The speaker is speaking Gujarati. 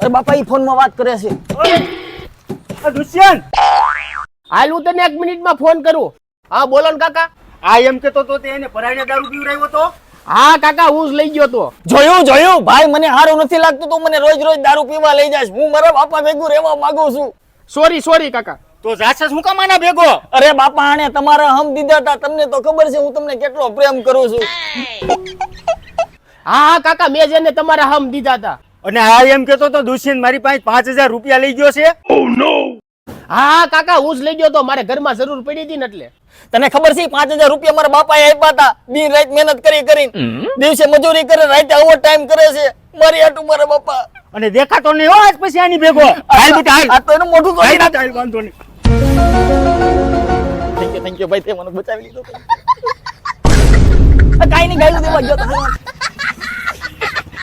અરે બાપા ઈ ફોનમાં વાત કરે છે. દુષ્યંત હાલ હું તને 1 મિનિટમાં ફોન કરું. હા બોલો ને કાકા. આ એમ કેતો તો તે એને પરાણે દારૂ પીવરાવ્યો તો. હા કાકા હું જ લઈ ગયો તો. જોયું ભાઈ મને સારું નથી લાગતું તો મને રોજ દારૂ પીવા લઈ જાશ. હું મારા બાપા ભેગું રહેવા માંગુ છું. સોરી કાકા. તો જાસસ હું કામ આના ભેગો? અરે બાપા આણે તમારા હમ દીધા હતા. તમને તો ખબર છે હું તમને કેટલો પ્રેમ કરું છું. હા કાકા મેં જેને તમારા હમ દીધા હતા. અને આ એમ કેતો તો દુષ્યંત મારી પાસે 5000 રૂપિયા લઈ ગયો છે. હા કાકા હું જ લઈ ગયો તો. મારે ઘરમાં જરૂર પડી હતી ને એટલે. તને ખબર છે 5000 રૂપિયા મારા બાપાએ આપ્યા હતા. દિન રાત મહેનત કરીને દિવસે મજૂરી કરે રાતે ઓવર ટાઈમ કરે છે મારી આટુ મારા બાપા. અને દેખાતો નહીં હો આજ પછી આની ભેગો. હાલ બેટા હાલ. આ તો એનું મોઢું તો હાલ હાલ વાંધો નહીં. થેન્ક યુ ભાઈ તે મને બચાવી લીધો. કાઈ નહીં ગાયું દેવા ગયો તો.